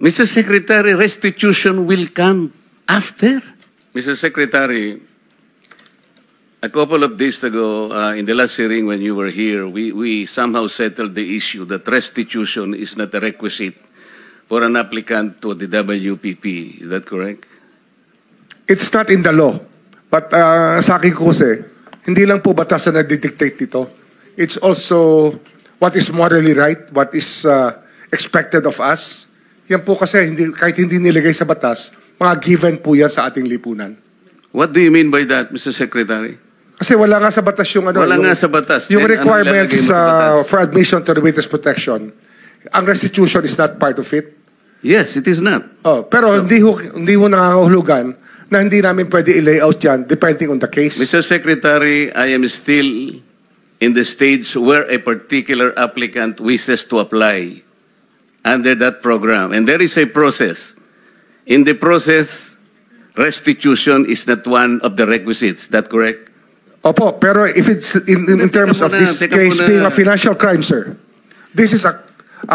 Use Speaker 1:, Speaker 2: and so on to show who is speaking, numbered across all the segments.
Speaker 1: Mr. Secretary, restitution will come after. Mr. Secretary, a couple of days ago, in the last hearing when you were here, we somehow settled the issue that restitution is not a requisite for an applicant to the WPP. Is that correct?
Speaker 2: It's not in the law. But sa akin ko kasi, hindi lang po batas na nagdidictate dito. It's also what is morally right, what is expected of us. Yan po kasi, kahit hindi nilagay sa batas, mga given po yan sa ating lipunan.
Speaker 1: What do you mean by that, Mr. Secretary?
Speaker 2: Kasi wala nga sa batas yung ano.
Speaker 1: Wala nga sa batas.
Speaker 2: Yung requirements for admission to the witness protection. Ang restitution is not part of it.
Speaker 1: Yes, it is not.
Speaker 2: Oh, pero hindi ho nangangahulugan na hindi namin pwede i-layout yan depending on the case.
Speaker 1: Mr. Secretary, I am still in the stage where a particular applicant wishes to apply under that program. And there is a process. In the process, restitution is not one of the requisites. Is that correct?
Speaker 2: Opo, pero if it's in terms of this case being a financial crime, sir, this is a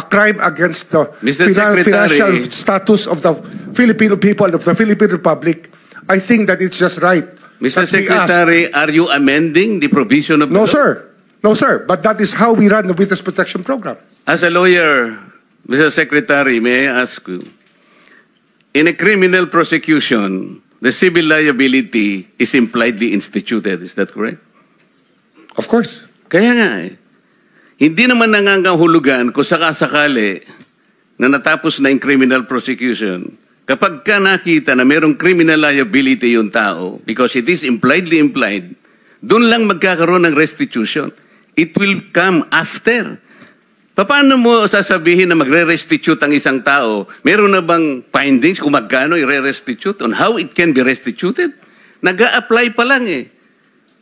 Speaker 2: crime against the financial status of the Filipino people, of the Philippine Republic. I think that it's just right.
Speaker 1: Mr. Secretary, are you amending the provision of the law?
Speaker 2: No, sir. No, sir. But that is how we run the Witness Protection Program.
Speaker 1: As a lawyer, Mr. Secretary, may I ask you, in a criminal prosecution, the civil liability is impliedly instituted. Is that correct?
Speaker 2: Of course.
Speaker 1: Kaya nga hindi naman nangangahulugan kung sakasakali na natapos na yung criminal prosecution, kapag ka nakita na mayroong criminal liability yung tao, because it is impliedly implied, doon lang magkakaroon ng restitution. It will come after. Paano mo sasabihin na magre-restitute ang isang tao? Meron na bang findings kung magkano i-restitute on how it can be restituted? Nag-a-apply pa lang eh.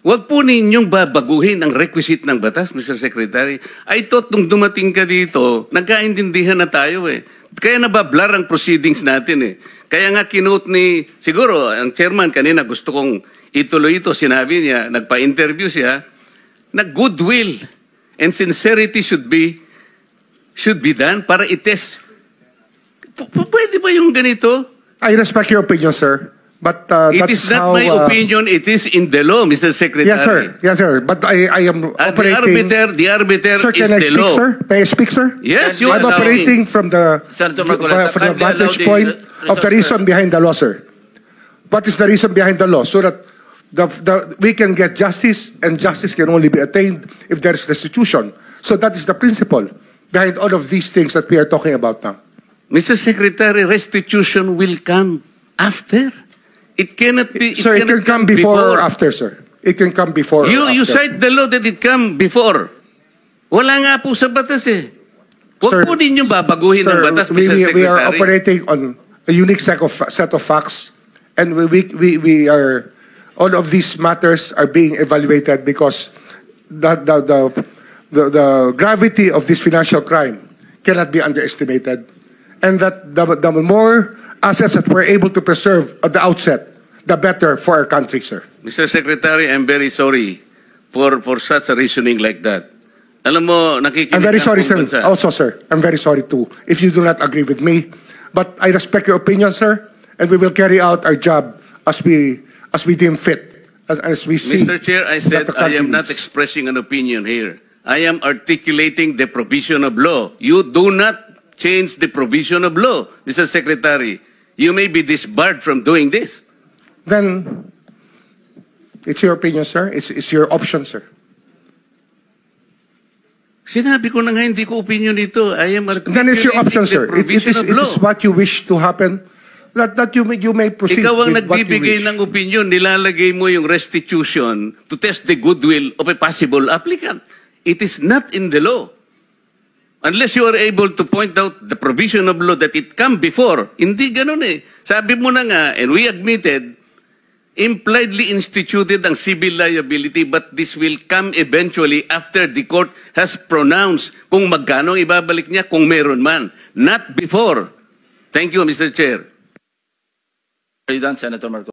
Speaker 1: Huwag po ninyong babaguhin ang requisite ng batas, Mr. Secretary. I thought nung dumating ka dito, nagkaintindihan na tayo eh. Kaya nabablar ang proceedings natin eh. Kaya nga kinote ni, siguro, ang chairman kanina gusto kong ituloy ito. Sinabi niya, nagpa-interview siya, na goodwill and sincerity should be done para i-test. Pwede ba yung ganito?
Speaker 2: I respect your opinion, sir. But
Speaker 1: it is not my opinion, it is in the law, Mr. Secretary.
Speaker 2: Yes, sir. Yes, sir. But I am operating...
Speaker 1: The arbiter
Speaker 2: sir,
Speaker 1: is the law.
Speaker 2: Sir, may I speak, sir?
Speaker 1: Yes, you
Speaker 2: I'm operating from the vantage point of the reason behind the law, sir. What is the reason behind the law? So that we can get justice, and justice can only be attained if there is restitution. So that is the principle behind all of these things that we are talking about now.
Speaker 1: Mr. Secretary, restitution will come after. It cannot be.
Speaker 2: Sir, it can come before or after, sir. It can come before or after.
Speaker 1: You cite the law that it come before. Wala nga po sa batas eh. Huwag po ninyo babaguhin ang batas, Mr. Secretary.
Speaker 2: We are operating on a unique set of facts, and we are, all of these matters are being evaluated because the gravity of this financial crime cannot be underestimated, and that the more assets that we're able to preserve at the outset, the better for our country, sir.
Speaker 1: Mr. Secretary, I'm very sorry for such a reasoning like that. Alam mo, nakikinig
Speaker 2: I'm very sorry, sir.
Speaker 1: Bansa.
Speaker 2: Also, sir, I'm very sorry too if you do not agree with me. But I respect your opinion, sir, and we will carry out our job as we deem fit, as we see.
Speaker 1: Mr. Chair, I said I am not expressing an opinion here. I am articulating the provision of law. You do not change the provision of law, Mr. Secretary. You may be disbarred from doing this.
Speaker 2: Then, it's your opinion, sir. It's your option, sir.
Speaker 1: Sinabi ko na nga, hindi ko opinion ito. I am articulating
Speaker 2: then it's your option, sir.
Speaker 1: It
Speaker 2: is what you wish to happen. That you may proceed.
Speaker 1: Ikaw ang
Speaker 2: with what you
Speaker 1: nagbibigay
Speaker 2: wish.
Speaker 1: ng opinion, nilalagay mo yung restitution to test the goodwill of a possible applicant. It is not in the law. Unless you are able to point out the provision of law that it come before. Hindi ganun eh. Sabi mo na nga, and we admitted, impliedly instituted ang civil liability, but this will come eventually after the court has pronounced kung magkano ibabalik niya, kung meron man. Not before. Thank you, Mr. Chair.
Speaker 3: Are you done, Senator Marcos?